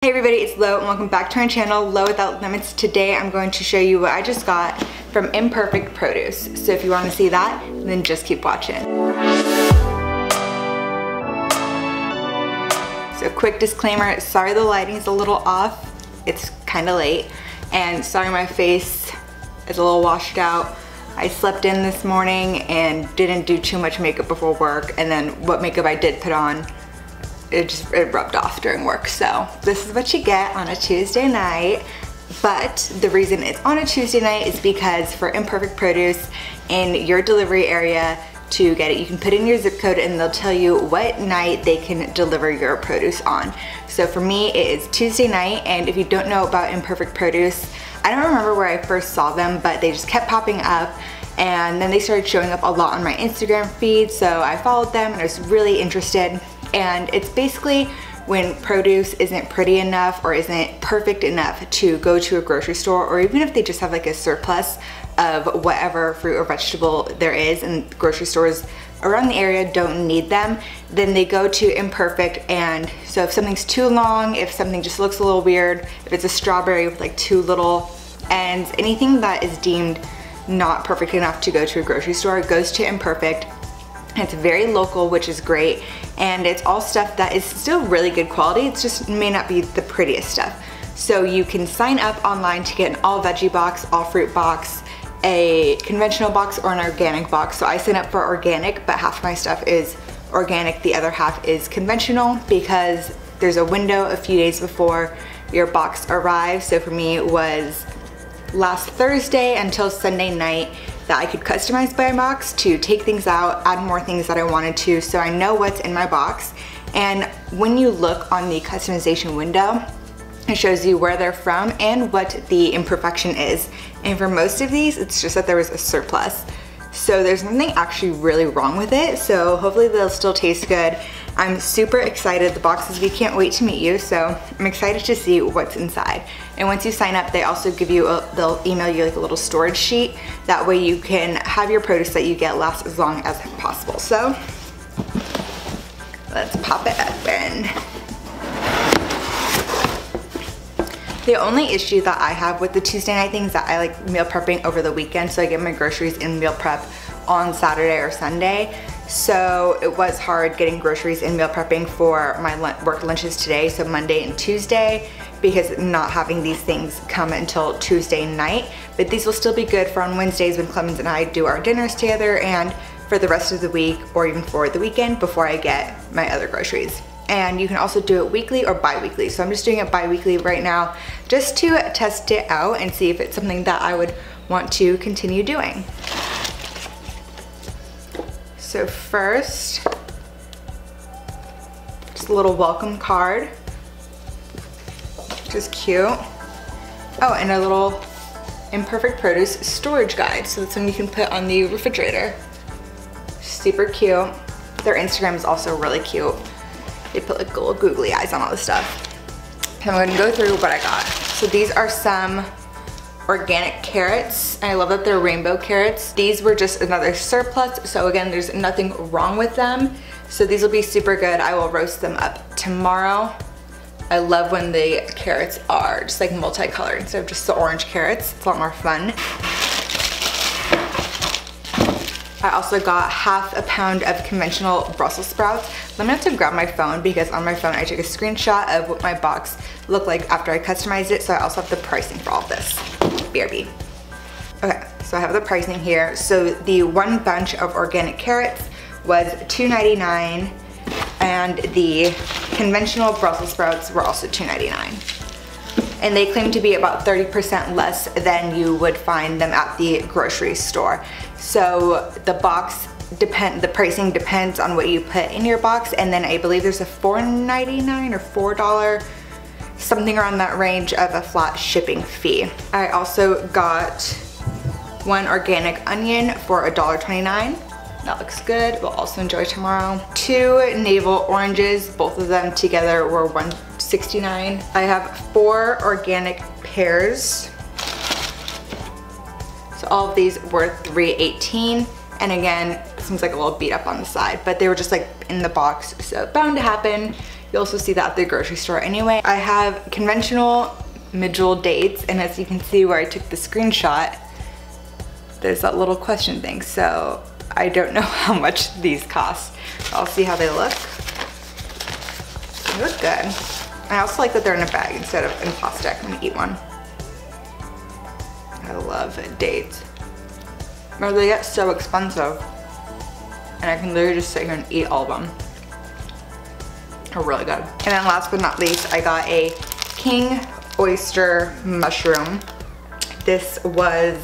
Hey everybody, it's Lo and welcome back to my channel, Lo Without Limits. Today I'm going to show you what I just got from Imperfect Produce. So if you want to see that, then just keep watching. So quick disclaimer, sorry the lighting's a little off. It's kind of late. And sorry my face is a little washed out. I slept in this morning and didn't do too much makeup before work, and then what makeup I did put on, it rubbed off during work. So this is what you get on a Tuesday night. But the reason it's on a Tuesday night is because for Imperfect Produce in your delivery area, to get it, you can put in your zip code and they'll tell you what night they can deliver your produce on. So for me, it is Tuesday night, and if you don't know about Imperfect Produce, I don't remember where I first saw them, but they just kept popping up, and then they started showing up a lot on my Instagram feed, so I followed them and I was really interested. And it's basically when produce isn't pretty enough or isn't perfect enough to go to a grocery store, or even if they just have like a surplus of whatever fruit or vegetable there is and grocery stores around the area don't need them, then they go to Imperfect. And so if something's too long, if something just looks a little weird, if it's a strawberry with like too little ends, anything that is deemed not perfect enough to go to a grocery store goes to Imperfect. It's very local, which is great, and it's all stuff that is still really good quality. It just may not be the prettiest stuff. So you can sign up online to get an all veggie box, all fruit box, a conventional box, or an organic box. So I sign up for organic, but half my stuff is organic, the other half is conventional, because there's a window a few days before your box arrives. So for me, it was last Thursday until Sunday night that I could customize my box to take things out, add more things that I wanted to, so I know what's in my box. And when you look on the customization window, it shows you where they're from and what the imperfection is. And for most of these, it's just that there was a surplus. So there's nothing actually really wrong with it, so hopefully they'll still taste good. I'm super excited. The boxes, we can't wait to meet you, so I'm excited to see what's inside. And once you sign up, they also give you, they'll email you like a little storage sheet. That way you can have your produce that you get last as long as possible. So let's pop it open. The only issue that I have with the Tuesday night things that I like meal prepping over the weekend, so I get my groceries in meal prep on Saturday or Sunday. So it was hard getting groceries and meal prepping for my work lunches today, so Monday and Tuesday, because not having these things come until Tuesday night. But these will still be good for on Wednesdays when Clemens and I do our dinners together, and for the rest of the week, or even for the weekend before I get my other groceries. And you can also do it weekly or bi-weekly. So I'm just doing it bi-weekly right now, just to test it out and see if it's something that I would want to continue doing. So first, just a little welcome card, which is cute. Oh, and a little Imperfect Produce storage guide. So that's something you can put on the refrigerator. Super cute. Their Instagram is also really cute. They put like little googly eyes on all this stuff. And I'm gonna go through what I got. So these are some organic carrots. I love that they're rainbow carrots. These were just another surplus, so again, there's nothing wrong with them. So these will be super good. I will roast them up tomorrow. I love when the carrots are just like multicolored instead of just the orange carrots. It's a lot more fun. I also got half a pound of conventional Brussels sprouts. I'm gonna have to grab my phone because on my phone I took a screenshot of what my box looked like after I customized it, so I also have the pricing for all of this. BRB. Okay, so I have the pricing here. So the one bunch of organic carrots was $2.99, and the conventional Brussels sprouts were also $2.99. And they claim to be about 30% less than you would find them at the grocery store. So the the pricing depends on what you put in your box, and then I believe there's a $4.99 or $4, something around that range of a flat shipping fee. I also got one organic onion for $1.29. That looks good. We'll also enjoy tomorrow. 2 navel oranges, both of them together were $1.69. I have 4 organic pears. So all of these were $3.18. And again, it seems like a little beat up on the side, but they were just like in the box, so bound to happen. You also see that at the grocery store anyway. I have conventional medjool dates, and as you can see where I took the screenshot, there's that little question thing. So I don't know how much these cost. I'll see how they look. They look good. I also like that they're in a bag instead of in plastic. I'm gonna eat one. I love dates. But they get so expensive, and I can literally just sit here and eat all of them. They're really good. And then last but not least, I got a king oyster mushroom. This was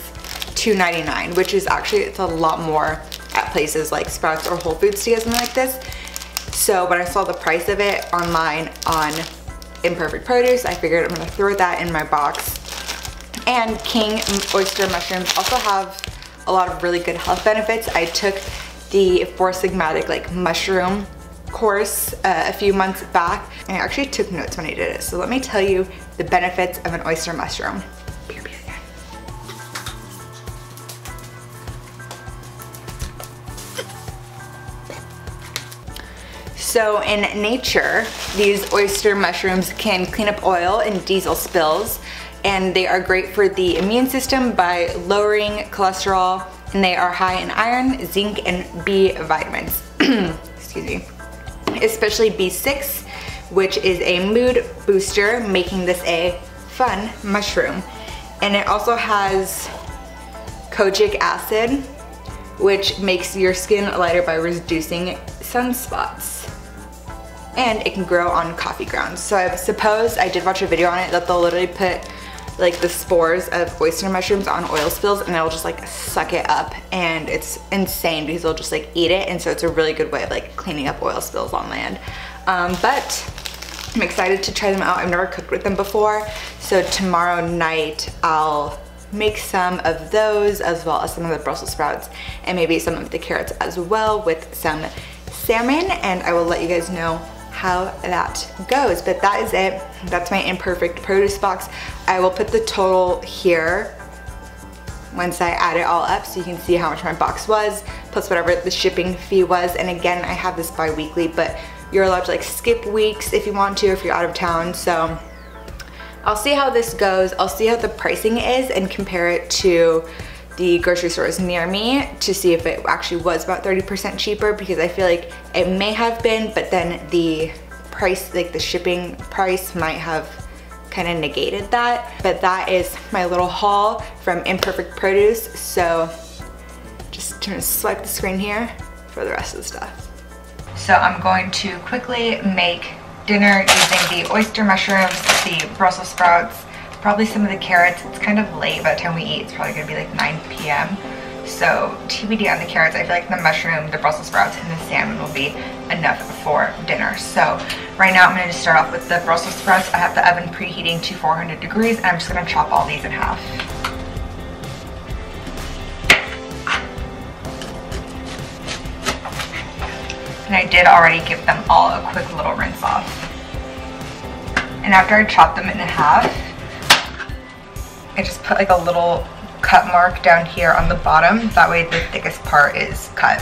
$2.99, which is actually, it's a lot more at places like Sprouts or Whole Foods to get something like this. So when I saw the price of it online on Imperfect Produce, I figured I'm gonna throw that in my box. And king oyster mushrooms also have a lot of really good health benefits. I took the Four Sigmatic like mushroom course a few months back, and I actually took notes when I did it. So let me tell you the benefits of an oyster mushroom. So in nature, these oyster mushrooms can clean up oil and diesel spills, and they are great for the immune system by lowering cholesterol, and they are high in iron, zinc, and B vitamins. Excuse me. Especially B6, which is a mood booster, making this a fun mushroom. And it also has kojic acid, which makes your skin lighter by reducing sunspots. And it can grow on coffee grounds. So I suppose, I did watch a video on it, that they'll literally put like the spores of oyster mushrooms on oil spills, and it'll just like suck it up, and it's insane because they'll just like eat it. And so it's a really good way of like cleaning up oil spills on land. But I'm excited to try them out. I've never cooked with them before, so tomorrow night I'll make some of those, as well as some of the Brussels sprouts, and maybe some of the carrots as well, with some salmon, and I will let you guys know how that goes. But that is it. That's my Imperfect Produce box. I will put the total here once I add it all up, so you can see how much my box was, plus whatever the shipping fee was. And again, I have this bi-weekly, but you're allowed to like skip weeks if you want to, if you're out of town. So I'll see how this goes. I'll see how the pricing is and compare it to the grocery stores near me to see if it actually was about 30% cheaper, because I feel like it may have been, but then the price, like the shipping price, might have kind of negated that. But that is my little haul from Imperfect Produce. So just gonna swipe the screen here for the rest of the stuff. So I'm going to quickly make dinner using the oyster mushrooms, the Brussels sprouts, probably some of the carrots. It's kind of late by the time we eat. It's probably gonna be like 9 p.m. So TBD on the carrots. I feel like the mushroom, the Brussels sprouts, and the salmon will be enough for dinner. So right now I'm gonna just start off with the Brussels sprouts. I have the oven preheating to 400 degrees, and I'm just gonna chop all these in half. And I did already give them all a quick little rinse off. And after I chop them in half, I just put like a little cut mark down here on the bottom. That way the thickest part is cut.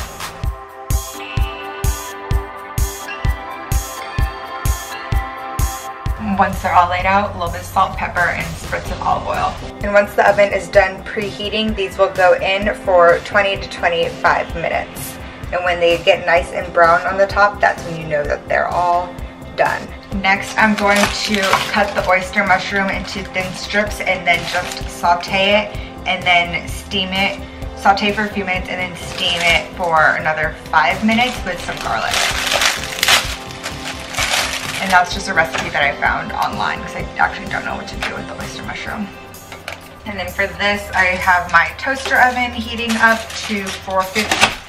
Once they're all laid out, a little bit of salt, pepper, and spritz of olive oil. And once the oven is done preheating, these will go in for 20 to 25 minutes. And when they get nice and brown on the top, that's when you know that they're all done. Next, I'm going to cut the oyster mushroom into thin strips and then just saute it and then steam it. Saute for a few minutes and then steam it for another 5 minutes with some garlic. And that's just a recipe that I found online because I actually don't know what to do with the oyster mushroom. And then for this, I have my toaster oven heating up to 450.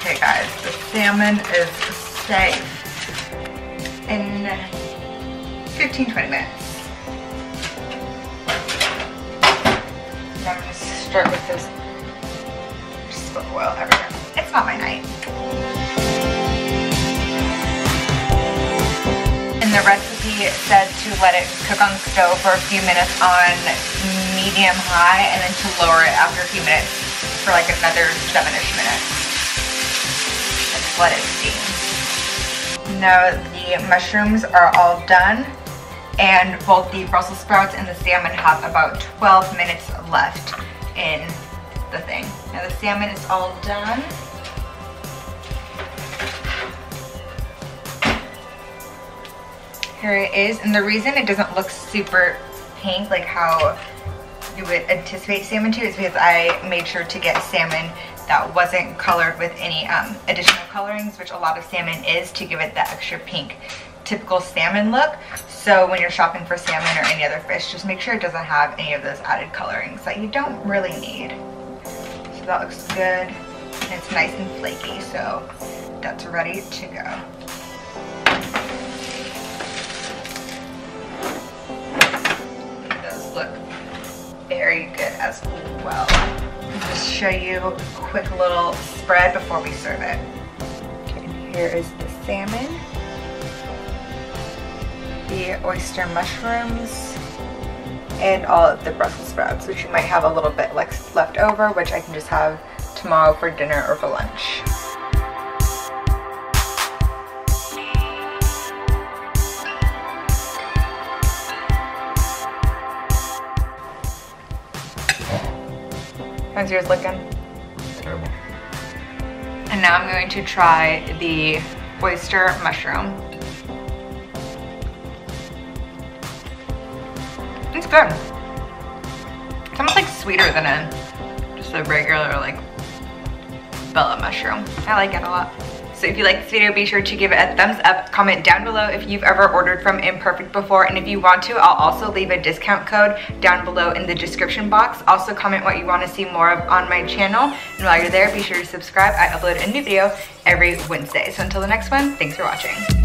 Okay guys, the salmon is safe in 15-20 minutes. And I'm going to start with this, just spill oil everywhere. It's not my night. And the recipe says to let it cook on the stove for a few minutes on medium high, and then to lower it after a few minutes for like another 7-ish minutes. just let it steam. Now the mushrooms are all done, and both the Brussels sprouts and the salmon have about 12 minutes left in the thing. Now the salmon is all done. Here it is, and the reason it doesn't look super pink like how you would anticipate salmon to is because I made sure to get salmon that wasn't colored with any additional colorings, which a lot of salmon is, to give it that extra pink typical salmon look. So when you're shopping for salmon or any other fish, just make sure it doesn't have any of those added colorings that you don't really need. So that looks good, and it's nice and flaky, so that's ready to go. Look very good as well. I'll just show you a quick little spread before we serve it. Okay, here is the salmon, the oyster mushrooms, and all of the Brussels sprouts, which you might have a little bit left over, which I can just have tomorrow for dinner or for lunch. How's yours looking? And now I'm going to try the oyster mushroom. It's good. It's almost like sweeter than just a regular like Bella mushroom. I like it a lot. So if you like this video, be sure to give it a thumbs up, comment down below if you've ever ordered from Imperfect before, and if you want to, I'll also leave a discount code down below in the description box. Also comment what you want to see more of on my channel, and while you're there, be sure to subscribe. I upload a new video every Wednesday. So until the next one, thanks for watching.